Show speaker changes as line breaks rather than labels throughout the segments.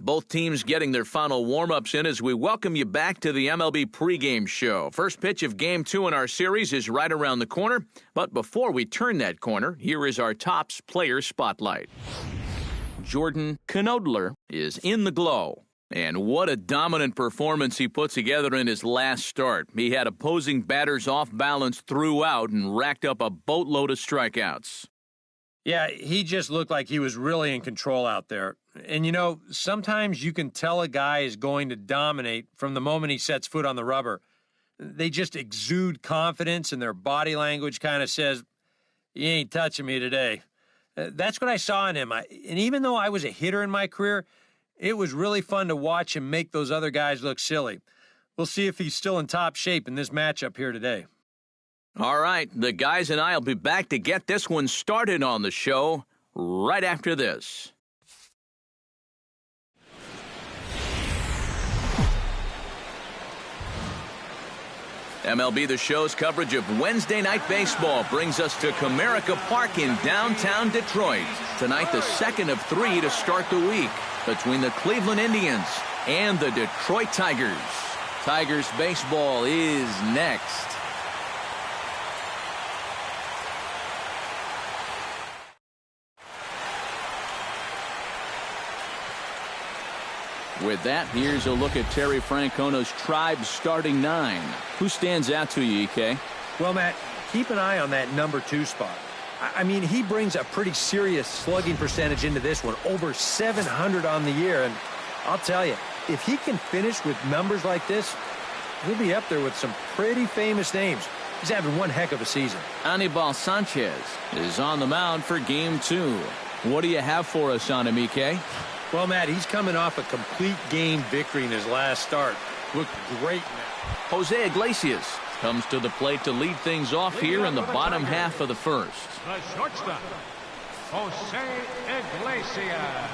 Both teams getting their final warm-ups in as we welcome you back to the MLB pregame show. First pitch of Game 2 in our series is right around the corner. But before we turn that corner, here is our Topps player spotlight. Jordan Knodler is in the glow. And what a dominant performance he put together in his last start. He had opposing batters off balance throughout and racked up a boatload of strikeouts.
Yeah, he just looked like he was really in control out there. And, you know, sometimes you can tell a guy is going to dominate from the moment he sets foot on the rubber. They just exude confidence, and their body language kind of says, "You ain't touching me today." That's what I saw in him. And even though I was a hitter in my career, it was really fun to watch him make those other guys look silly. We'll see if he's still in top shape in this matchup here today.
All right, the guys and I will be back to get this one started on the show right after this. MLB The Show's coverage of Wednesday Night Baseball brings us to Comerica Park in downtown Detroit. Tonight, the second of 3 to start the week between the Cleveland Indians and the Detroit Tigers. Tigers baseball is next. With that, here's a look at Terry Francona's Tribe starting 9. Who stands out to you, EK?
Well, Matt, keep an eye on that number 2 spot. I mean, he brings a pretty serious slugging percentage into this one, over 700 on the year. And I'll tell you, if he can finish with numbers like this, he'll be up there with some pretty famous names. He's having one heck of a season.
Anibal Sanchez is on the mound for Game 2. What do you have for us on him, EK?
Well, Matt, he's coming off a complete game victory in his last start. Looked great, Matt.
Jose Iglesias comes to the plate to lead things off here in the bottom half of the first.
The shortstop, Jose Iglesias.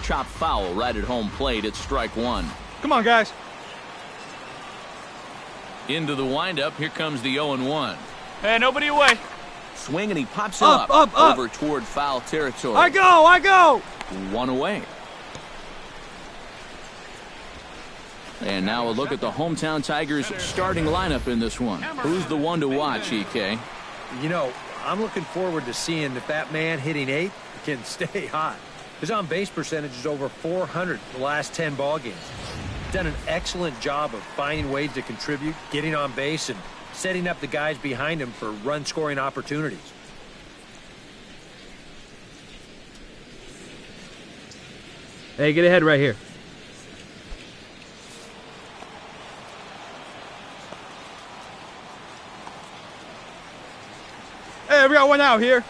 Chop foul right at home plate. It's strike 1.
Come on, guys.
Into the windup. Here comes the 0-1.
Hey, nobody away.
Swing, and he pops it up over toward foul territory.
I go!
1 away. And now a look at the hometown Tigers starting lineup in this one. Who's the one to watch, EK?
You know, I'm looking forward to seeing if that man hitting 8th can stay hot. His on-base percentage is over 400 the last 10 ball games. Done an excellent job of finding ways to contribute, getting on base, and setting up the guys behind him for run-scoring opportunities.
Hey, get ahead right here. Hey, we got one out here.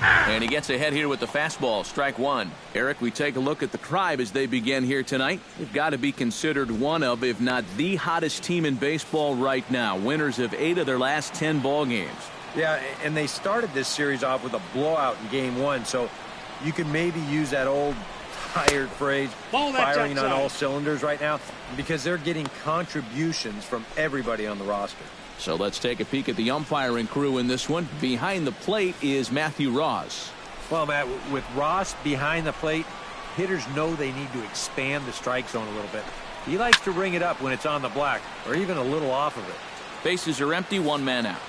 And he gets ahead here with the fastball, strike 1. Eric, we take a look at the Tribe as they begin here tonight. They've got to be considered one of, if not the hottest team in baseball right now. Winners of 8 of their last 10 ball games.
Yeah, and they started this series off with a blowout in Game 1, so you can maybe use that old tired phrase, firing on all cylinders right now, because they're getting contributions from everybody on the roster.
So let's take a peek at the umpiring crew in this one. Behind the plate is Matthew Ross.
Well, Matt, with Ross behind the plate, hitters know they need to expand the strike zone a little bit. He likes to ring it up when it's on the black, or even a little off of it.
Bases are empty, 1 man out.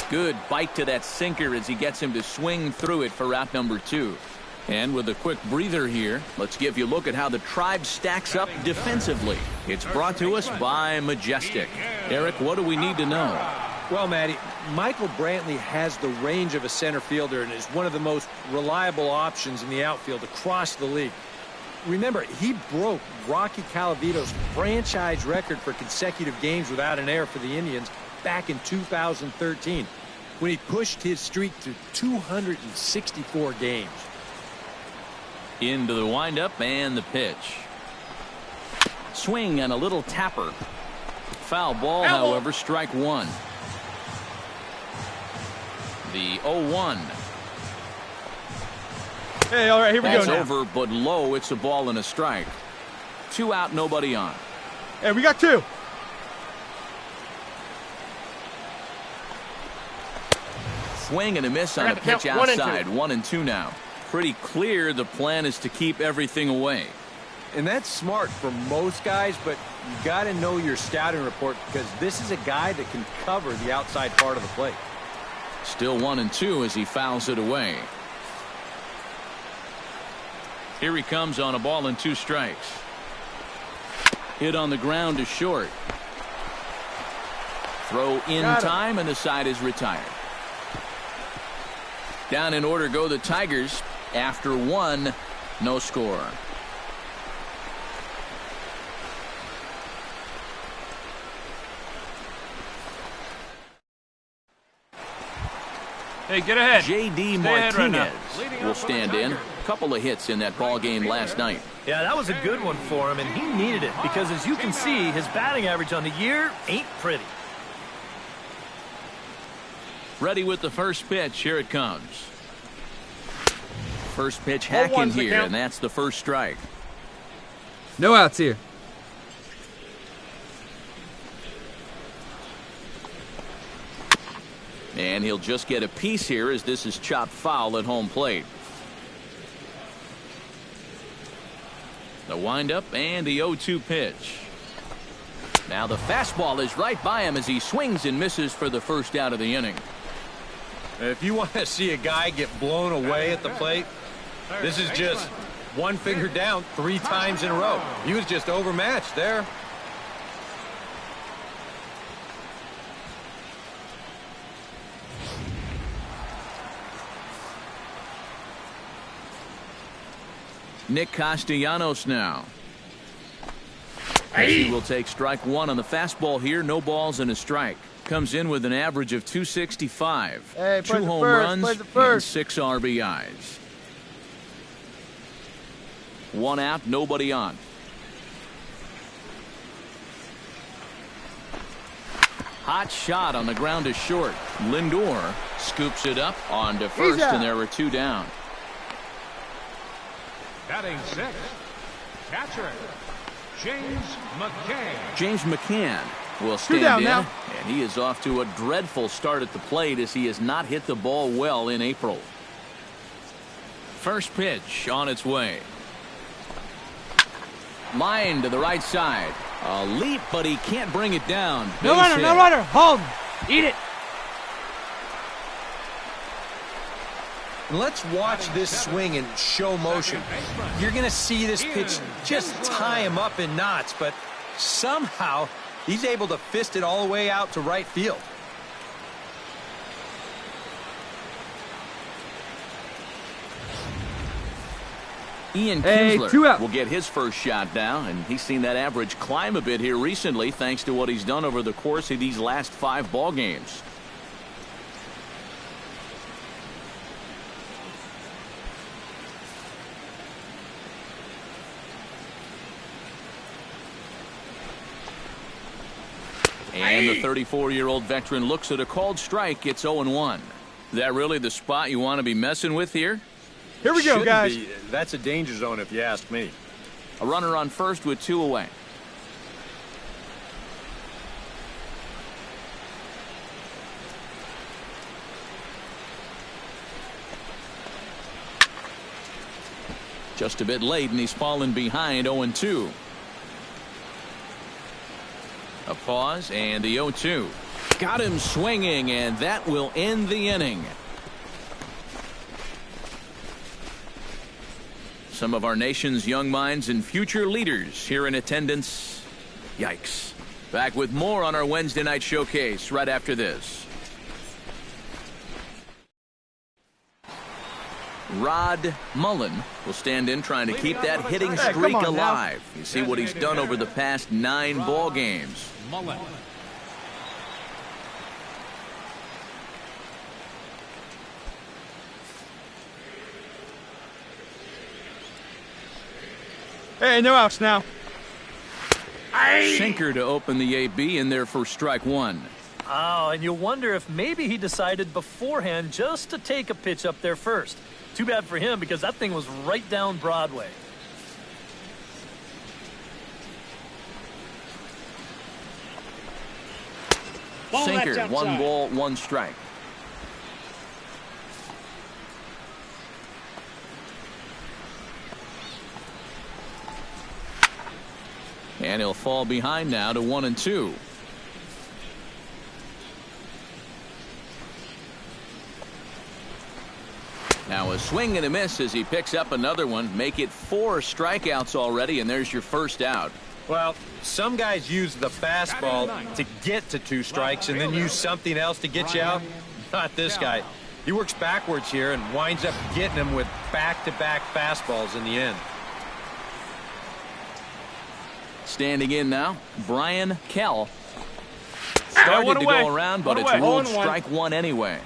Good bite to that sinker as he gets him to swing through it for out number 2. And with a quick breather here, let's give you a look at how the Tribe stacks up defensively. It's brought to us by Majestic. Eric, what do we need to know?
Well, Matty, Michael Brantley has the range of a center fielder and is one of the most reliable options in the outfield across the league. Remember, he broke Rocky Calavito's franchise record for consecutive games without an error for the Indians back in 2013, when he pushed his streak to 264 games.
Into the windup and the pitch. Swing and a little tapper. Foul ball, however, strike 1. The 0-1.
Hey, all right, here we go now.
That's over, but low. It's a ball and a strike. 2 out, nobody on.
Hey, we got 2.
Swing and a miss on a pitch outside. 1-2 now. Pretty clear the plan is to keep everything away.
And that's smart for most guys, but you got to know your scouting report because this is a guy that can cover the outside part of the plate.
Still 1-2 as he fouls it away. Here he comes on a ball and 2 strikes. Hit on the ground to short. Throw in time, and the side is retired. Down in order go the Tigers. After 1, no score.
Hey, get ahead.
J.D. Martinez will stand in. Couple of hits in that ball game last night.
Yeah, that was a good one for him, and he needed it because, as you can see, his batting average on the year ain't pretty.
Ready with the first pitch. Here it comes. First pitch hacking here, and that's the first strike.
No outs here.
And he'll just get a piece here as this is chopped foul at home plate. The windup and the 0-2 pitch. Now the fastball is right by him as he swings and misses for the first out of the inning.
If you want to see a guy get blown away at the plate, this is just one finger down 3 times in a row. He was just overmatched there.
Nick Castellanos now. He will take strike 1 on the fastball here. No balls and a strike. Comes in with an average of 265.
Hey,
2 home runs and 6 RBIs. 1 out, nobody on. Hot shot on the ground to short. Lindor scoops it up onto first, and there were 2 down.
Batting 6th, catcher, James McCann.
James McCann will stand in, and he is off to a dreadful start at the plate as he has not hit the ball well in April. First pitch on its way. Line to the right side. A leap, but he can't bring it down.
No runner, no runner. Hold. Eat it.
Let's watch this swing in show motion. You're going to see this pitch just tie him up in knots, but somehow he's able to fist it all the way out to right field.
Ian Kinsler will get his first shot down, and he's seen that average climb a bit here recently thanks to what he's done over the course of these last 5 ball games. And the 34-year-old veteran looks at a called strike. It's 0-1. Is that really the spot you want to be messing with here?
Here we go, guys.
That's a danger zone if you ask me.
A runner on first with 2 away. Just a bit late, and he's fallen behind 0-2. A pause and the 0-2. Got him swinging, and that will end the inning. Some of our nation's young minds and future leaders here in attendance. Yikes. Back with more on our Wednesday night showcase right after this. Rod Mullen will stand in trying to keep that hitting streak alive. You see what he's done over the past 9 ball games.
Mullen.
Hey, no outs now.
Sinker to open the AB in there for strike 1.
Oh, and you wonder if maybe he decided beforehand just to take a pitch up there first. Too bad for him because that thing was right down Broadway.
Sinker, 1 ball, 1 strike. And he'll fall behind now to 1-2. Now a swing and a miss as he picks up another one. Make it 4 strikeouts already, and there's your first out.
Well, some guys use the fastball to get to 2 strikes and then use something else to get you out. Not this guy. He works backwards here and winds up getting them with back-to-back fastballs in the end.
Standing in now, Brian Kell. Started to go around, but it's ruled strike 1 anyway.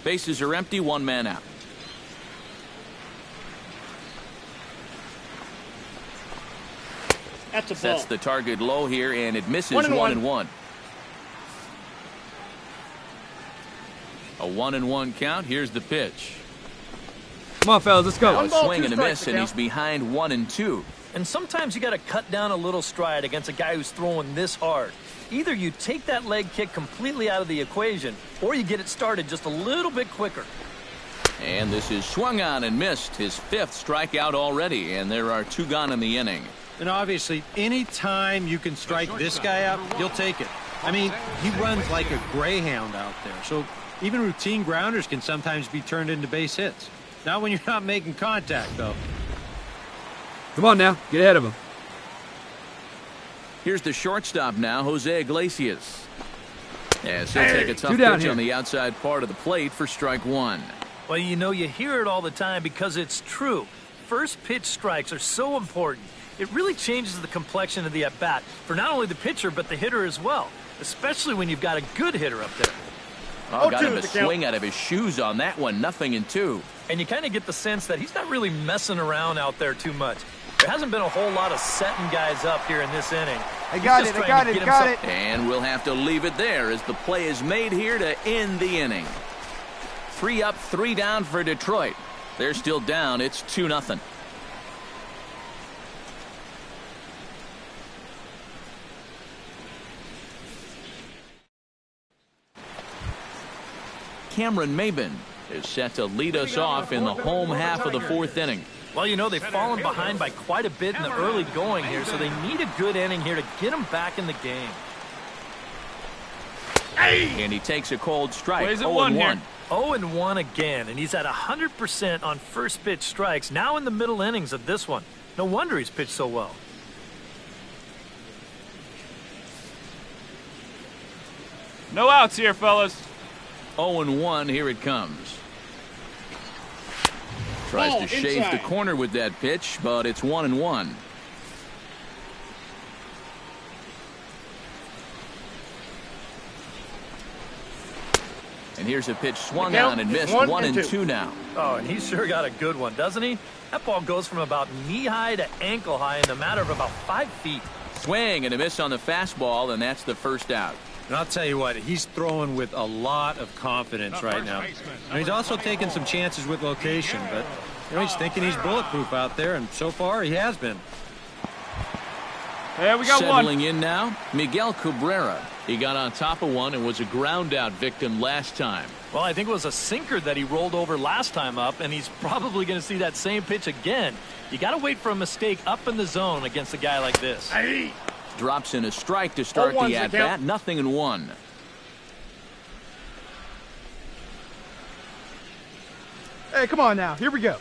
Bases are empty, 1 man out.
That's a ball.
Sets the target low here, and it misses 1-1. A 1-1 count. Here's the pitch.
Come on, fellas, let's go.
Now a swing and a miss, and he's behind 1-2.
And sometimes you got to cut down a little stride against a guy who's throwing this hard. Either you take that leg kick completely out of the equation, or you get it started just a little bit quicker.
And this is swung on and missed. His 5th strikeout already, and there are 2 gone in the inning.
And obviously, any time you can strike this guy out, you'll take it. I mean, he runs like a greyhound out there. So even routine grounders can sometimes be turned into base hits. Not when you're not making contact, though.
Come on now, get ahead of him.
Here's the shortstop now, Jose Iglesias. As he'll take a tough pitch on the outside part of the plate for strike 1.
Well, you know, you hear it all the time because it's true. First pitch strikes are so important. It really changes the complexion of the at-bat for not only the pitcher, but the hitter as well, especially when you've got a good hitter up there.
Oh, got him a swing out of his shoes on that one, 0-2.
And you kind of get the sense that he's not really messing around out there too much. There hasn't been a whole lot of setting guys up here in this inning.
I got it.
And we'll have to leave it there as the play is made here to end the inning. 3 up, 3 down for Detroit. They're still down. It's 2-0. Cameron Maben is set to lead us off in the home half of the 4th inning.
Well, you know, they've fallen behind by quite a bit in the early going here, so they need a good inning here to get them back in the game.
And he takes a cold strike. 0-1.
0-1 again, and he's at 100% on first pitch strikes, now in the middle innings of this one. No wonder he's pitched so well.
No outs here, fellas.
0-1, here it comes. Tries to shave the corner with that pitch, but it's 1-1. And here's a pitch swung on and missed. 1-2 now.
Oh, and he's sure got a good one, doesn't he? That ball goes from about knee-high to ankle-high in the matter of about 5 feet.
Swing and a miss on the fastball, and that's the first out.
And I'll tell you what, he's throwing with a lot of confidence right now. And he's also taking some chances with location, but you know, he's thinking he's bulletproof out there, and so far he has been.
Hey, we got
Settling in now, Miguel Cabrera. He got on top of one and was a ground-out victim last time.
Well, I think it was a sinker that he rolled over last time up, and he's probably going to see that same pitch again. You got to wait for a mistake up in the zone against a guy like this.
Drops in a strike to start the at-bat. 0-1.
Hey, come on now. Here we go.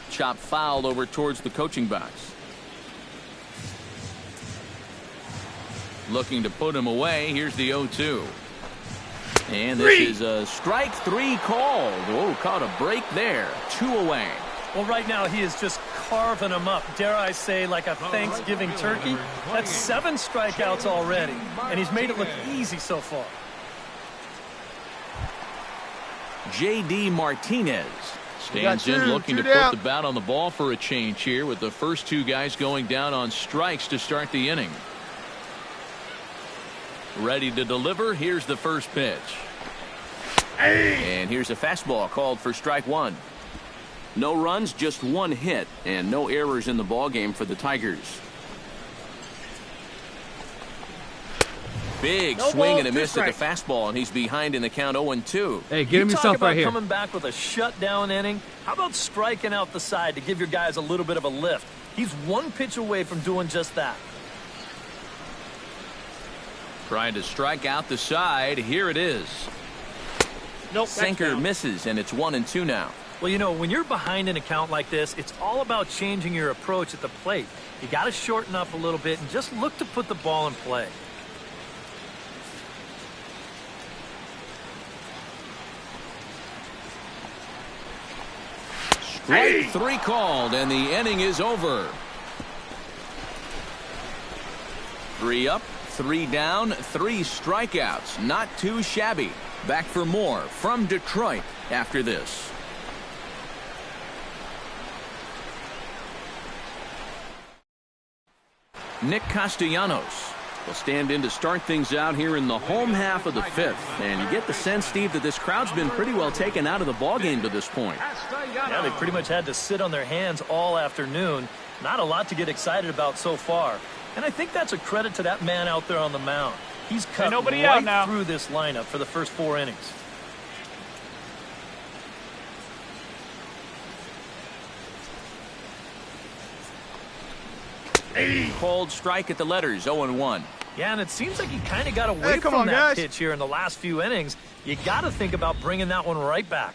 Chop fouled over towards the coaching box. Looking to put him away. Here's the 0-2. And this is a strike 3 called. Oh, caught a break there. 2 away.
Well, right now he is just carving them up, dare I say, like a Thanksgiving turkey. That's 7 strikeouts already, and he's made it look easy so far.
J.D. Martinez stands in, looking to put the bat on the ball for a change here, with the first 2 guys going down on strikes to start the inning. Ready to deliver. Here's the first pitch. And here's a fastball called for strike 1. No runs, just 1 hit, and no errors in the ballgame for the Tigers. Big swing and a miss at the fastball, and he's behind in the count 0-2.
Hey, get him yourself right here.
Coming back with a shutdown inning. How about striking out the side to give your guys a little bit of a lift? He's one pitch away from doing just that.
Trying to strike out the side. Here it is.
Nope.
Sinker misses, and it's 1-2 now.
Well, you know, when you're behind in a count like this, it's all about changing your approach at the plate. You got to shorten up a little bit and just look to put the ball in play.
Strike 3 called, and the inning is over. 3 up, 3 down, 3 strikeouts. Not too shabby. Back for more from Detroit after this. Nick Castellanos will stand in to start things out here in the home half of the 5th. And you get the sense, Steve, that this crowd's been pretty well taken out of the ballgame to this point.
Yeah, they pretty much had to sit on their hands all afternoon. Not a lot to get excited about so far. And I think that's a credit to that man out there on the mound. He's cut right through this lineup for the first 4 innings.
Cold strike at the letters, 0-1.
Yeah, and it seems like he kind of got away from that pitch here in the last few innings. You got to think about bringing that one right back.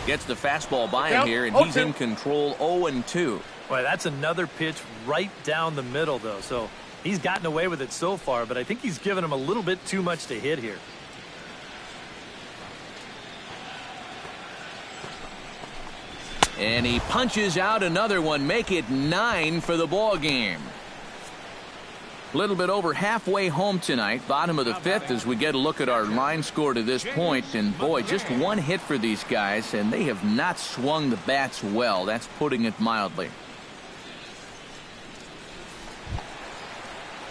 Gets the fastball by him here, and he's in control, 0-2.
Boy, that's another pitch right down the middle, though. So he's gotten away with it so far, but I think he's given him a little bit too much to hit here.
And he punches out another one, make it 9 for the ball game. A little bit over halfway home tonight, bottom of the 5th, as we get a look at our line score to this point. And boy, just 1 hit for these guys, and they have not swung the bats well. That's putting it mildly.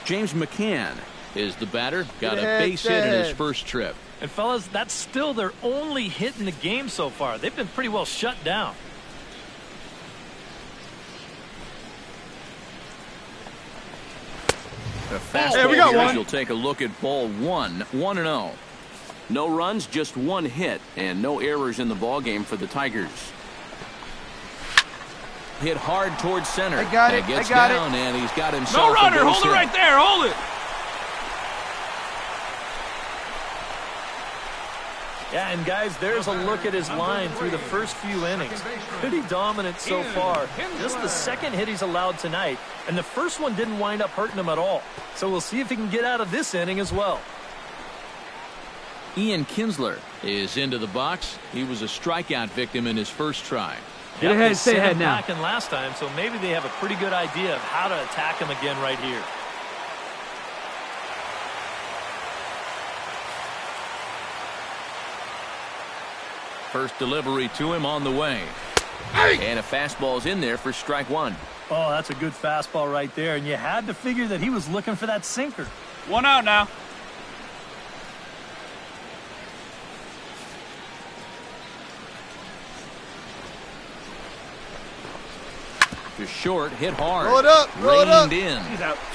James McCann is the batter. Got a base hit in his first trip.
And fellas, that's still their only hit in the game so far. They've been pretty well shut down.
The fastball, we got one. You'll take a look at ball 1, 1-0. No runs, just 1 hit, and no errors in the ball game for the Tigers. Hit hard towards center.
I got it.
Gets
I got
down,
it.
and he's got himself
No runner.
a base
Hold it
hit.
right there. Hold it.
Yeah, and guys, there's a look at his line through the first few innings. Pretty dominant so far. Just the second hit he's allowed tonight, and the first one didn't wind up hurting him at all. So we'll see if he can get out of this inning as well.
Ian Kinsler is into the box. He was a strikeout victim in his first try.
Get ahead, stay ahead now.
Back in last time, so maybe they have a pretty good idea of how to attack him again right here.
First delivery to him on the way. And a fastball's in there for strike 1.
Oh, that's a good fastball right there, and you had to figure that he was looking for that sinker.
1 out now.
To short, hit hard.
Roll it up, roll it up.
Reined in.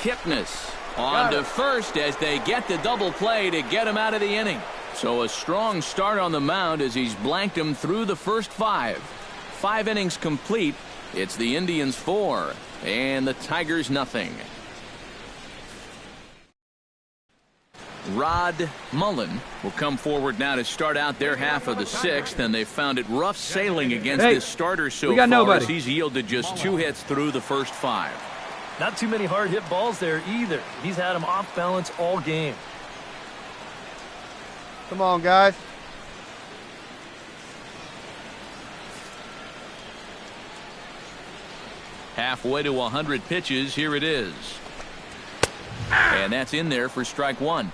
Kipnis on to first as they get the double play to get him out of the inning. So a strong start on the mound as he's blanked him through the first 5. 5 innings complete. It's the Indians 4 and the Tigers nothing. Rod Mullen will come forward now to start out their half of the 6th, and they've found it rough sailing against this starter so far as he's yielded just 2 hits through the first 5.
Not too many hard hit balls there either. He's had him off balance all game.
Come on, guys.
Halfway to 100 pitches, here it is. And that's in there for strike 1.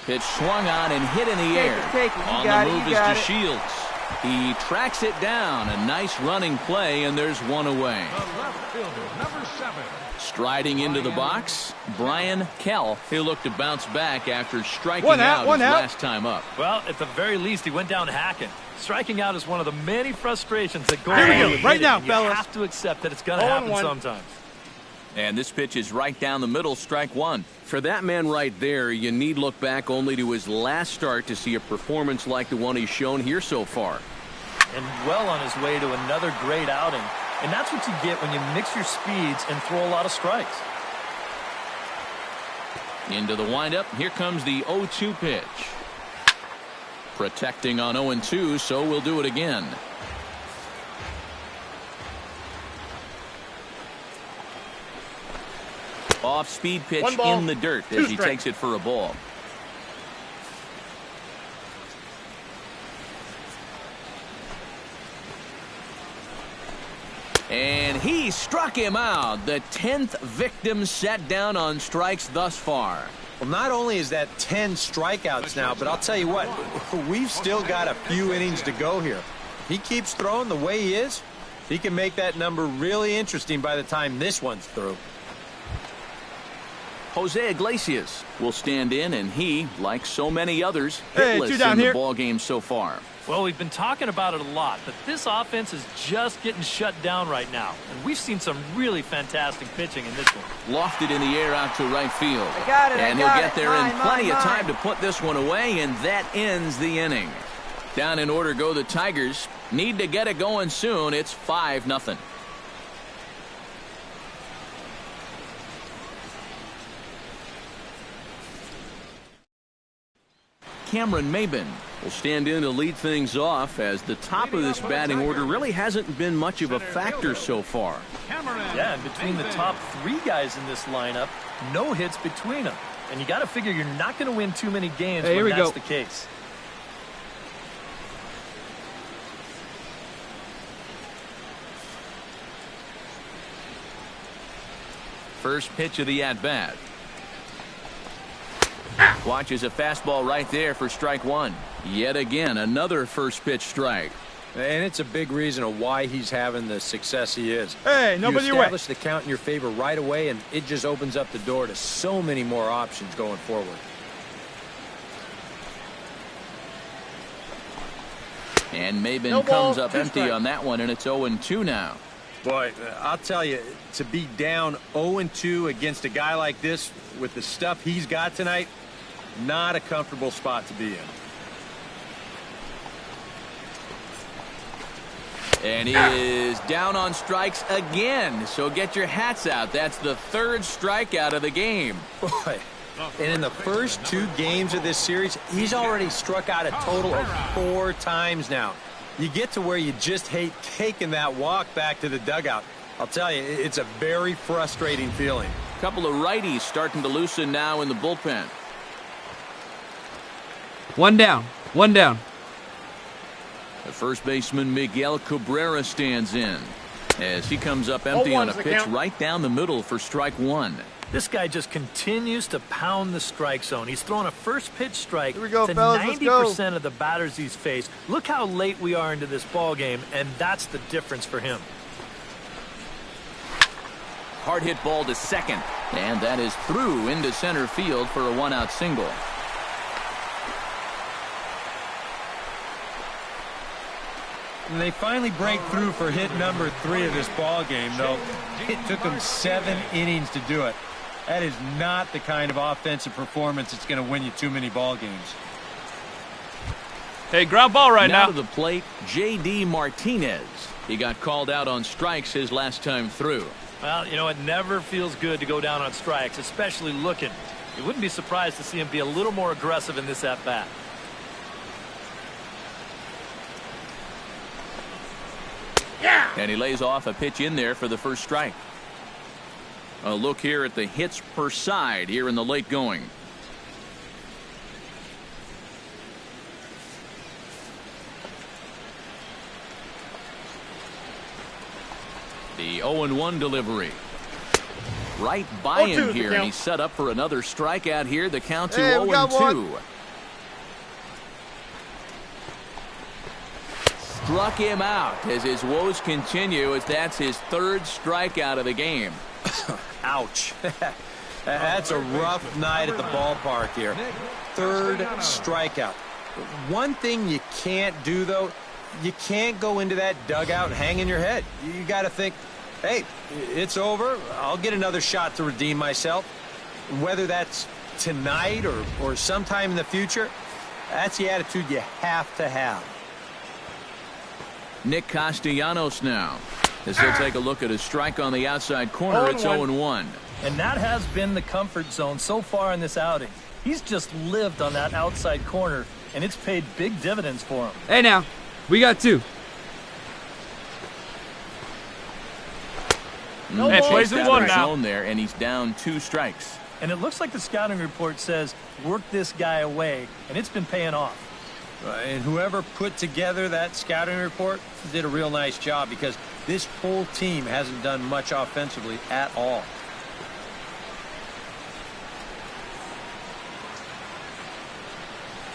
Pitch swung on and hit in the air.
Take it.
On the move is DeShields. He tracks it down. A nice running play, and there's one away.
The left fielder, number 7.
Striding into the box, Brian Kell. He'll look to bounce back after striking out his last time up.
Well, at the very least, he went down hacking. Striking out is one of the many frustrations that go
Here we
along
go,
with
right
hitting.
now,
You
fellas.
have to accept that it's going to happen
0-1.
sometimes.
And this pitch is right down the middle, strike one. For that man right there, you need look back only to his last start to see a performance like the one he's shown here so far.
And well on his way to another great outing. And that's what you get when you mix your speeds and throw a lot of strikes.
Into the windup, here comes the 0-2 pitch. Protecting on 0-2, so we'll do it again. Off-speed pitch
One ball,
in the dirt
two
as he
strikes.
takes it for a ball. And he struck him out. The 10th victim set down on strikes thus far.
Well, not only is that 10 strikeouts now, but I'll tell you what, we've still got a few innings to go here. If he keeps throwing the way he is, he can make that number really interesting by the time this one's through.
Jose Iglesias will stand in, and he, like so many others,
Hey,
hitless
two down
in the
here.
ball game so far.
Well, we've been talking about it a lot, but this offense is just getting shut down right now. And we've seen some really fantastic pitching in this one.
Lofted in the air out to right field.
got it, I
And he'll
got
get
it.
there
Mine,
in plenty
mine,
of time
mine.
to put this one away, and that ends the inning. Down in order go the Tigers. Need to get it going soon. It's 5-0. Cameron Maben will stand in to lead things off, as the top of this batting order really hasn't been much of a factor so far.
Yeah, and between the top 3 guys in this lineup, no hits between them. And you got to figure you're not going to win too many games
Hey, here
when
we
that's
go.
the case.
First pitch of the at-bat. Watches a fastball right there for strike one. Yet again, another first pitch strike.
And it's a big reason of why he's having the success he is.
Hey, nobody
You
away.
establish the count in your favor right away, and it just opens up the door to so many more options going forward.
And Maben
No ball,
comes up
two
empty
strikes.
on that one, and it's 0-2 now.
Boy, I'll tell you, to be down 0-2 against a guy like this with the stuff he's got tonight, not a comfortable spot to be in.
And he is down on strikes again, so get your hats out. That's the 3rd strikeout of the game.
Boy, and in the first 2 games of this series, he's already struck out a total of 4 times now. You get to where you just hate taking that walk back to the dugout. I'll tell you, it's a very frustrating feeling.
Couple of righties starting to loosen now in the bullpen.
One down. One down.
The first baseman Miguel Cabrera stands in as he comes up empty on a
0-1's the
pitch
count.
right down the middle for strike one.
This guy just continues to pound the strike zone. He's throwing a first pitch strike
Here we go,
to
fellas, let's go.
90% of the batters he's faced. Look how late we are into this ball game, and that's the difference for him.
Hard hit ball to second, and that is through into center field for a 1-out single.
And they finally break through for hit number 3 of this ball game, though it took them 7 innings to do it. That is not the kind of offensive performance that's going to win you too many ball games.
Hey, ground ball right
Now
now.
to the plate, J.D. Martinez. He got called out on strikes his last time through.
Well, you know, it never feels good to go down on strikes, especially looking. You wouldn't be surprised to see him be a little more aggressive in this at-bat.
And he lays off a pitch in there for the first strike. A look here at the hits per side here in the late going. The 0-1 delivery. Right by
0-2
him
the
here, and
count.
he's set up for another strikeout here. The count to
Hey, we got
0-2. struck him out as his woes continue, as that's his third strikeout of the game.
Ouch. That's a rough night at the ballpark here. Third strikeout. One thing you can't do, though, you can't go into that dugout hanging your head. You got to think, hey, it's over. I'll get another shot to redeem myself. Whether that's tonight or sometime in the future, that's the attitude you have to have.
Nick Castellanos now, as he'll take a look at a strike on the outside corner. It's 0-1.
And that has been the comfort zone so far in this outing. He's just lived on that outside corner, and it's paid big dividends for him.
Hey, now, we got 2.
Hey,
plays it 1 now.
There, and he's down 2 strikes.
And it looks like the scouting report says, work this guy away, and it's been paying off.
And whoever put together that scouting report did a real nice job, because this whole team hasn't done much offensively at all.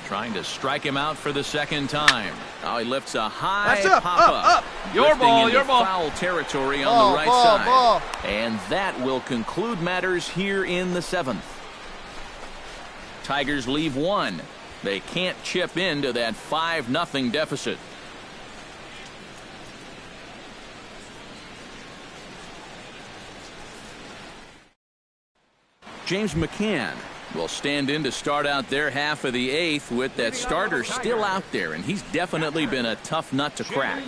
Trying to strike him out for the second time. Now he lifts a high
That's up,
pop-up.
Your ball,
into
your ball.
Foul territory on
Ball,
the right
ball,
side.
ball.
And that will conclude matters here in the 7th. Tigers leave 1. They can't chip into that 5-0 deficit. James McCann will stand in to start out their half of the 8th with that starter still out there, and he's definitely been a tough nut to crack.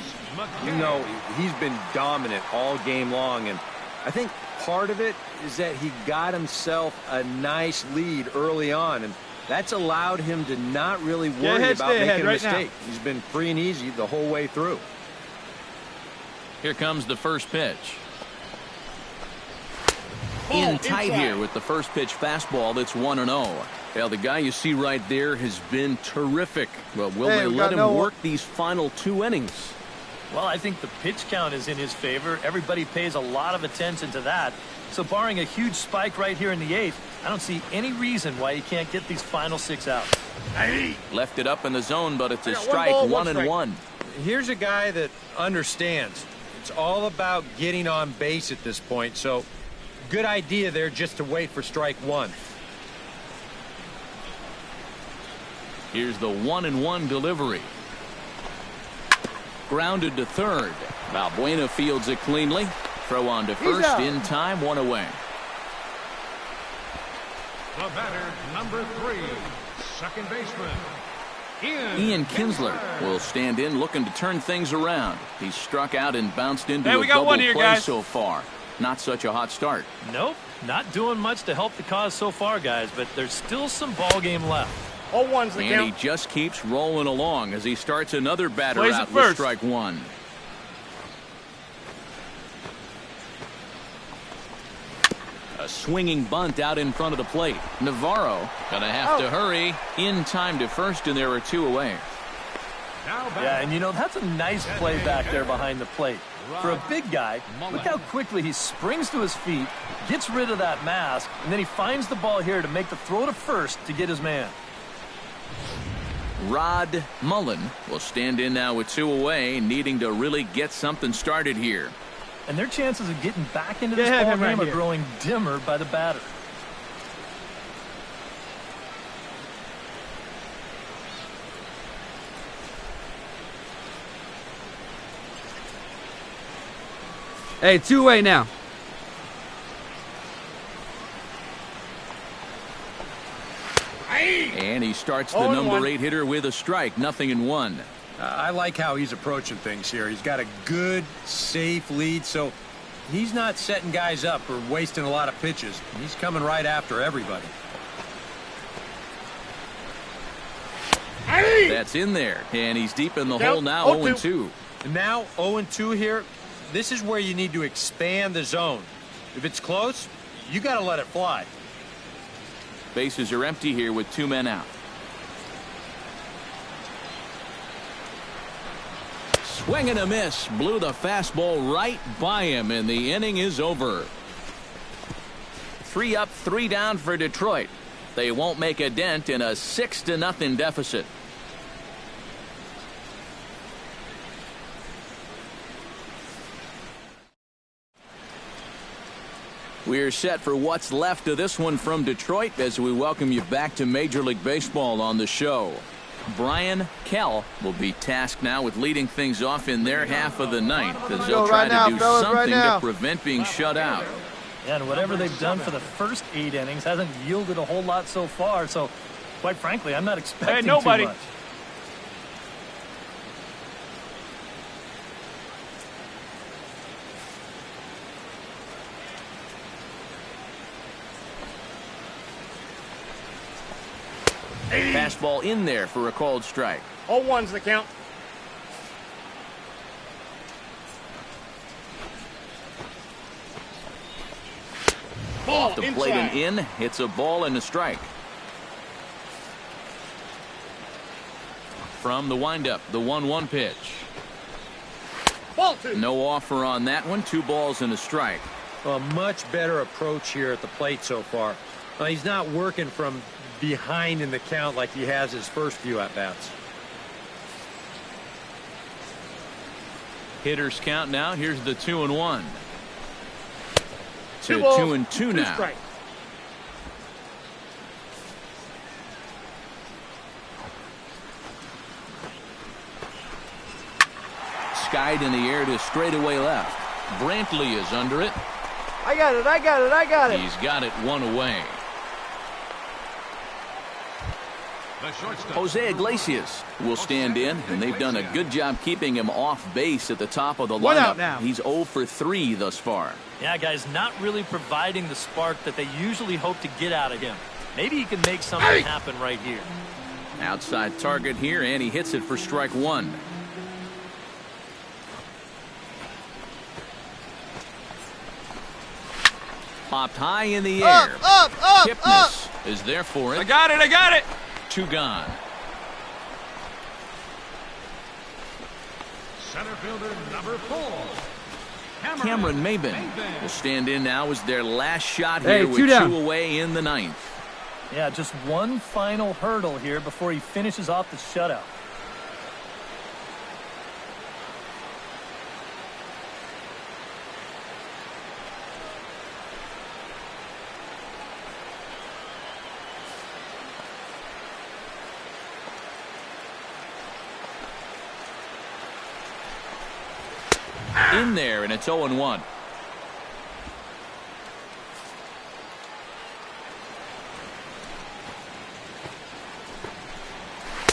You know, he's been dominant all game long, and I think part of it is that he got himself a nice lead early on, and that's allowed him to not really worry about making a mistake. He's been free and easy the whole way through.
Here comes the first pitch. In tight here with the first pitch fastball. That's 1-0. Well, the guy you see right there has been terrific. Well, will they let him work these final 2 innings?
Well, I think the pitch count is in his favor. Everybody pays a lot of attention to that. So barring a huge spike right here in the 8th, I don't see any reason why he can't get these final 6 out.
Left it up in the zone, but it's a strike. 1-1.
Here's a guy that understands. It's all about getting on base at this point, so good idea there just to wait for strike 1.
Here's the 1-1 delivery. Grounded to third. Valbuena fields it cleanly. Throw on to first in time, 1 away.
The batter, number 3, second baseman,
Ian Kinsler will stand in looking to turn things around. He's struck out and bounced into a
we got
double
one here,
play
guys.
so far. Not such a hot start.
Nope, not doing much to help the cause so far, guys, but there's still some ball game left.
0-1's the
And
count.
he just keeps rolling along as he starts another batter
Plays it
out with
first.
strike 1. A swinging bunt out in front of the plate. Navarro gonna have to hurry in time to first, and there are 2 away.
Yeah, and you know, that's a nice play back there behind the plate. For a big guy, look how quickly he springs to his feet, gets rid of that mask, and then he finds the ball here to make the throw to first to get his man.
Rod Mullen will stand in now with 2 away, needing to really get something started here.
And their chances of getting back into this ball game are growing dimmer by the batter.
Hey, 2-way now.
And he starts the number 8 hitter with a strike. 0-1.
I like how he's approaching things here. He's got a good, safe lead, so he's not setting guys up or wasting a lot of pitches. He's coming right after everybody.
That's in there, and he's deep in the hole now. 0-2.
And now 0-2 here. This is where you need to expand the zone. If it's close, you got to let it fly.
Bases are empty here with 2 men out. Swing and a miss. Blew the fastball right by him, and the inning is over. 3 up, 3 down for Detroit. They won't make a dent in a 6-0 deficit. We're set for what's left of this one from Detroit as we welcome you back to Major League Baseball on the show. Brian Kell will be tasked now with leading things off in their half of the ninth as they'll try to do something to prevent being shut out.
Yeah, and whatever they've done for the first 8 innings hasn't yielded a whole lot so far, so quite frankly, I'm not expecting too much.
Fastball in there for a called strike.
0-1's the count. Ball
Off the plate and in. It's a ball and a strike. From the windup, the 1-1 pitch.
Ball 2.
No offer on that one. 2 balls and a strike.
A much better approach here at the plate so far. He's not working from behind in the count like he has his first few at-bats.
Hitters count now. Here's the 2-1. To
2 balls,
2-2
2
now.
strikes.
Skied in the air to straightaway left. Brantley is under it.
I got it, I got it, I got it.
He's got it 1 away. Jose Iglesias will stand in, and they've done a good job keeping him off base at the top of the
One out
lineup.
now.
He's 0 for 3 thus far.
Yeah, guys, not really providing the spark that they usually hope to get out of him. Maybe he can make something happen right here.
Outside target here, and he hits it for strike 1. Popped high in the air.
Up.
Kipnis is there for it.
I got it.
2 gone.
Center fielder number 4.
Cameron Maybin will stand in now as their last shot
Hey,
here with
2 down.
2 away in the 9th.
Yeah, just one final hurdle here before he finishes off the shutout.
In there, and it's 0-1.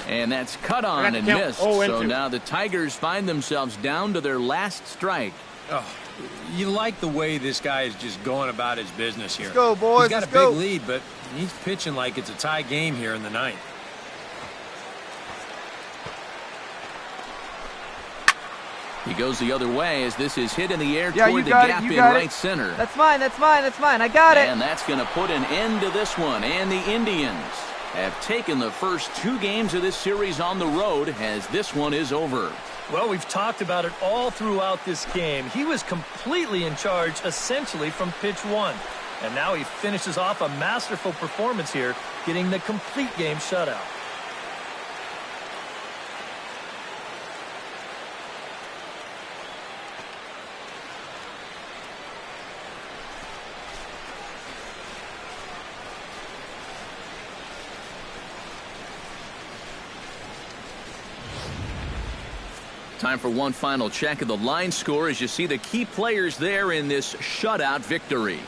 And that's cut on and missed. So now the Tigers find themselves down to their last strike.
Oh, you like the way this guy is just going about his business here.
Let's go, boys.
He's got
Let's
a big
go.
lead, but he's pitching like it's a tie game here in the 9th.
He goes the other way as this is hit in the air
Yeah,
toward
you
the
got
gap
it, you
in
got
right
it.
center.
That's mine. I got it.
And that's going to put an end to this one. And the Indians have taken the first 2 games of this series on the road as this one is over.
Well, we've talked about it all throughout this game. He was completely in charge, essentially, from pitch 1. And now he finishes off a masterful performance here, getting the complete game shutout.
Time for one final check of the line score as you see the key players there in this shutout victory.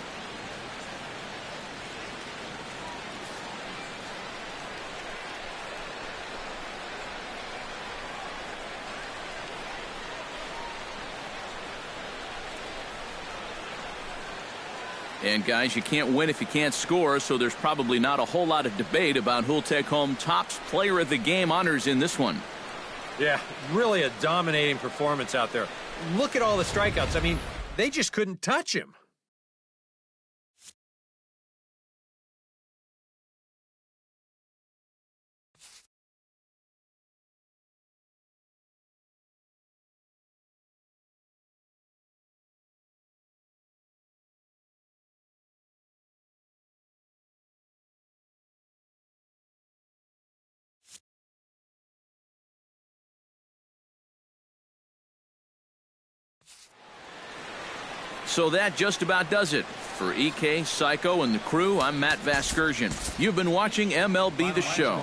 And guys, you can't win if you can't score, so there's probably not a whole lot of debate about who'll take home Topps Player of the Game honors in this one.
Yeah, really a dominating performance out there. Look at all the strikeouts. I mean, they just couldn't touch him.
So that just about does it. For EK, Psycho, and the crew, I'm Matt Vasgersian. You've been watching MLB The Show.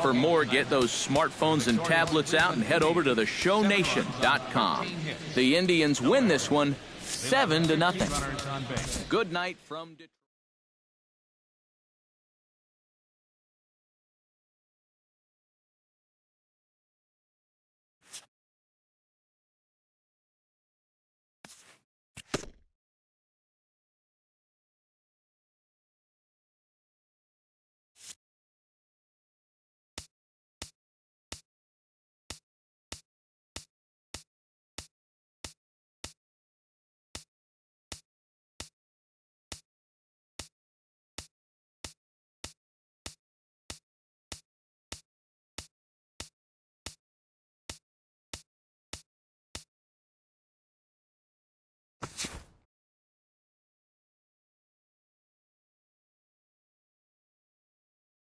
For more, get those smartphones and tablets out and head over to theshownation.com. The Indians win this one 7-0. Good night from Detroit.